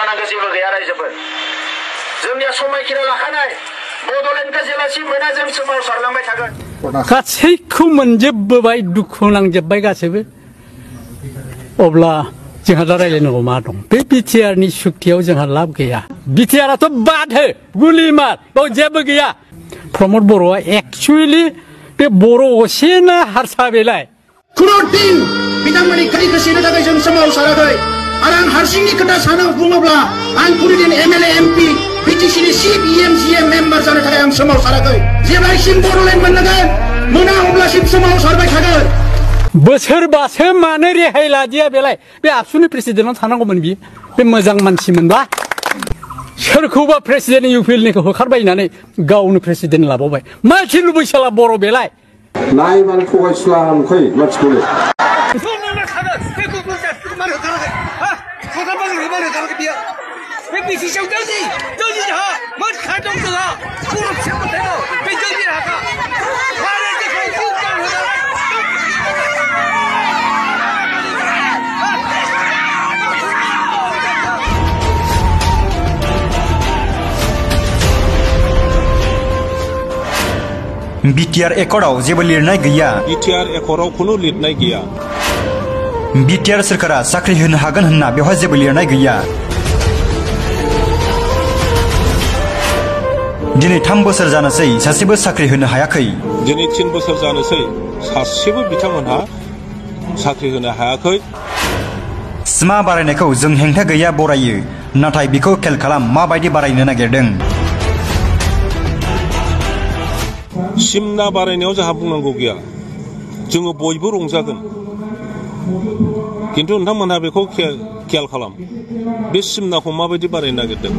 जानांगौ जेबो गैया रायजोफोर जोंनिया समायखिरा लाखानाय बड'लेण्डखौ जेलासिम मोना जों सोमावसारलांबाय थागोन गासैखौ मोनजोबबाय दुखु नांजोबबाय गासैबो अब्ला जोंहा दा रायलायनांगौ मा दं बे बिटिआरनि सुक्तियाव जोंहा लाब गैया बिटिआराथ' बादो गुलिमार बाव जेबो गैया प्रमद बर'आ एक्चुअली बे बर' असेना हारसा बेलाय खुनु दिन बिथांमोननि खारिखौ सेनो थाखाय जों सोमावसाराखै आरो आं हारसिंनि खोथा सानो बुङोब्ला आं कुनुदिन एमएलए एमपि बिटिसिनि चिफ इएमजिएम मेम्बार जानो थाखाय आं सोमावसाराखै जेब्लासिम बड'लेण्ड मोनगोन मोना अब्लासिम सोमावसारबाय थागोन बोसोरबासो मानो रेहाय लादिया बेलाय बे आबसुनि प्रेसिडेन्टआव थानांगौमोन बियो बे मोजां मानसिमोनबा सोरखौबा प्रेसिडेन्ट इउपिएलनिखौ होखारबायनानै गावनो प्रेसिडेन्ट लाबावबाय मानसि लुबैसोला बर' बेलाय नायबानो थगायसुला नुखायो मानसिखौनो बिटिआर एकर्डआव जेबो लिरनाय गैया बिटिआर एकर्डआव खुनु लिरनाय गैया बिटिआर सोरखारा साख्रि होनो हागोन होनना बेवहाय जेबो लिरनाय गैया दिनै 3 बोसोर जानोसै सासेबो साख्रि होनो हायाखै दिनै 3 बोसोर जानोसै सासेबो बिथांमोनहा साख्रि होनो हायाखै सिमा बारायनायखौ जों हेंथा गैया बरायो नाथाय बेखौ खेल खालाम माबायदि बारायनो नागिरदों सिमना बारायनायाव जोंहा बुंनांगौ गैया जोङो बयबो रंजागोन किन्तु नोंथांमोनहा बेखौ खेल खालाम बे सिमनाखौ माबायदि बारायनो नागिरदों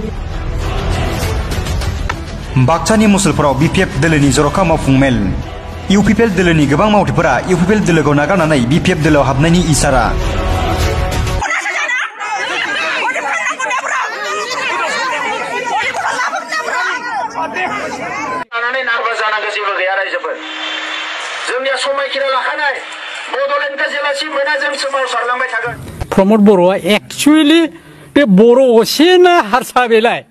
बाक्सानि मुसलपुराव बिपिएफ दोलोनि जर'खा मावफुं मेल इउपिपिएल दोलोनि गोबां मावथिफोरा इउपिपिएल दोलोखौ नागारनानै बिपिएफ दोलोआव हाबनायनि इसारा जेबो गैया रायजोफोर जोंनिया समायखिरा लाखानाय बड'लेण्डखौ जेलासिम मोना जों सोमावसारलांबाय थागोन प्रमद बर'आ एक्चुअली बे बर' असेना हारसा बेलाय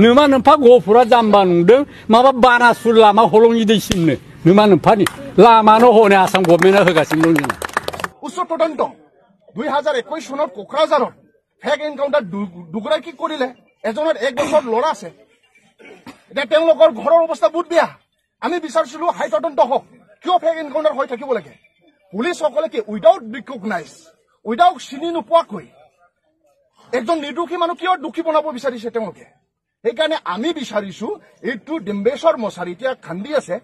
नोमा नोम्फा गफुरा जाम्बा नुदों माबा बानासुर लामा हलंनि दैसिमनो नोमा नोम्फानि लामानो हनै आसाम गभर्नमेन्टआ होगासिनो दं जोंना উচ্চ তদন্ত 2021 চনত কোকৰাঝাৰত ফেক এনকাউণ্টাৰ দুগৰাকী কৰিলে এজনৰ 1 বছৰ ল'ৰা আছে এটা তেওঁলোকৰ ঘৰৰ অৱস্থা বহুত বেয়া আমি বিচাৰিছিলো হাই তদন্ত হওক কিয় ফেক এনকাউণ্টাৰ হৈ থাকিব লাগে পুলিচ সকলে কি উইদাউট ৰিকগনাইজ উইদাউট চিনি নোপোৱাকৈ একজন নিৰ্দোষী মানুহ কিয় দোষী বনাব বিচাৰিছে তেওঁলোকে সেইকাৰণে আমি বিচাৰিছো এইটো ডিম্বেশ্বৰ মছাৰী এতিয়া খান্দি আছে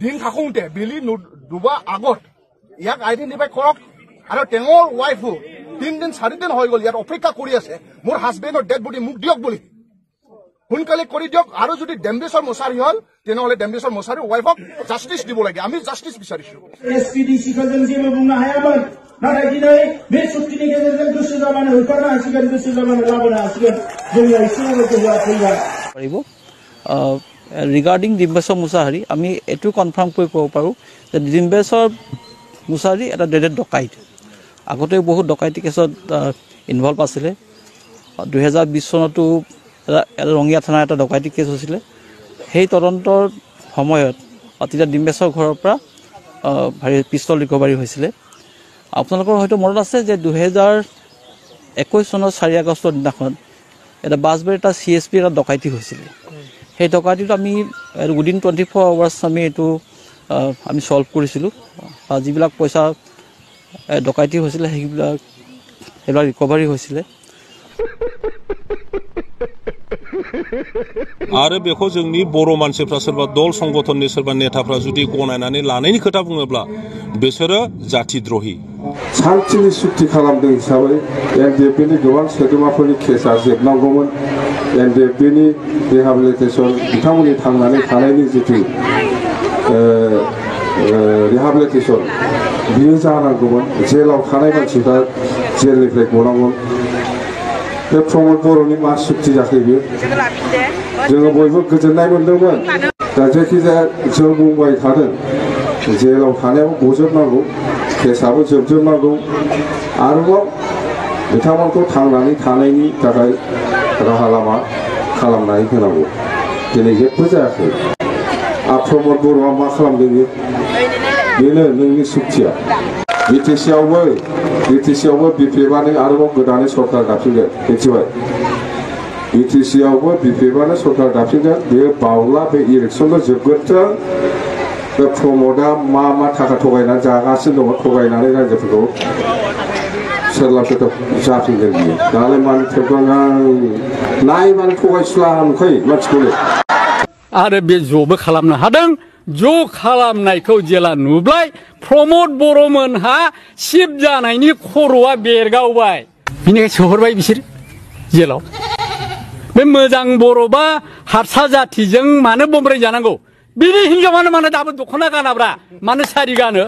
দিন থাকোঁতে বেলি ডুবা আগত ইয়াক আইডেন্টিফাই কৰক আৰু তেওঁৰ ৱাইফো 3 দিন 4 দিন হৈ গ'ল ইয়াত অপেক্ষা কৰি আছে মোৰ হাজবেণ্ডৰ ডেড বডি মোক দিয়ক বুলি সোনকালে কৰি দিয়ক আৰু যদি ডিম্বেশ্বৰ মছাৰী হ'ল তেনেহ'লে ডিম্বেশ্বৰ মছাৰীৰ ৱাইফক জাষ্টিছ দিব লাগে আমি জাষ্টিছ বিচাৰিছো एसपीडीसी का जंजीर में बुना है अब नाराय दिनै बे सुक्तिनि गेजेरजों गोसो जाबानो होखारनो हासिगोन गोसो जाबानो लाबोनो हासिगोन जोंनि आइसिङाव गोहोआ फैबाय পাৰিব ৰিগাৰ্ডিং ডিম্বেশ্বৰ মুছাহাৰী আমি এটো কনফাৰ্ম কৰি ক'ব পাৰোঁ যে ডিম্বেশ্বৰ মুছাহাৰী এটা ডেডেড ডকাইত আগতে বহুত ডকাইতি কেছত ইনভলভ আছিলে 2020 চনতো ৰঙিয়া থানা এটা ডকাইতি কেছ হৈছিলে সেই তদন্তৰ সময়ত অতিটা ডিম্বেশ্বৰ ঘৰৰ পৰা ভাৰী পিস্তল ৰিকভাৰী হৈছিলে আপোনালোকৰ হয়তো মনত আছে যে 2021 চনৰ 4 আগষ্টৰ দিনাখন এটা বাছবাৰী এটা সিএসপি এটা ডকাইতি হৈছিলে সেই ডকাইতিটো আমি উইদিন 24 আৱাৰ্ছ আমি এটো আমি সলভ কৰিছিলো যিবিলাক পইচা ডকাইতি হৈছিলে সেইবিলাক ৰিকভাৰী হৈছিলে आरो बेखौ जोंनि बर' मानसिफ्रा सोरबा दल संगठननि सोरबा नेताफ्रा जुदि गनायनानै लानायनि खोथा बुङोब्ला बिसोरो जातिद्रही सान्थिनि सुक्ति खालामदों हिसाबै एनडिएफनि गोबां सोद्रोमाफोरनि केसआ जोबनांगौमोन एनडिएफनि रिहेबिलिटेसन बिथांमोननि थांनानै थानायनि जिथु रिहाबिलिटेसन बियो जानांगौमोन जेलाव थानाय मानसिफ्रा जेलनिफ्राय गनांगौमोन बे प्रमद बर'नि मा सुक्ति जाखो बियो जोङो बयबो गोजोननाय मोन्दोंमोन दा जायखिजाया जों बुंबाय थादों जेलाव थानायाव गजोबनांगौ केसआबो जोबजोबनांगौ आरोबाव बिथांमोनखौ थांनानै थानायनि थाखाय राहा लामा खालामनानै होनांगौ दिनै जेबो जायाखै प्रमद बर'आ मा खालामदों बेनो नोंनि सुक्तिया बिटिसिआवबो बिपिएफआनो आरोबाव गोदानै सरकार दाफिनगोन मिथिबाय बिटिसिआवबो बिपिएफआनो सरकार दाफिनगोन बेयो बावला बे इलेक्सनल' जोबगोनथों बे प्रमदआ मा थाखा थगायनानै जागासिनो दङ थगायनानै रायजोफोरखौ सोरलाब सोरलाब जाफिनगोन बियो दालाय मानो थेबगां नायबानो थगायसुला नुखायो मानसिखौनो आरो बे ज'बो खालामनो हादों ज' खालामनायखौ जेला नुब्लाय प्रमद बर'मोनहा सिब जानायनि खर'आ बेरगावबाय बिनिखाय सोहरबाय बिसोर जेलाव बे मोजां बर'बा हारसा जाथिजों मानो बमब्राय जानांगौ बिनि हिनजावानो मानो दाबो दख'ना गानाब्रा मानो सारि गानो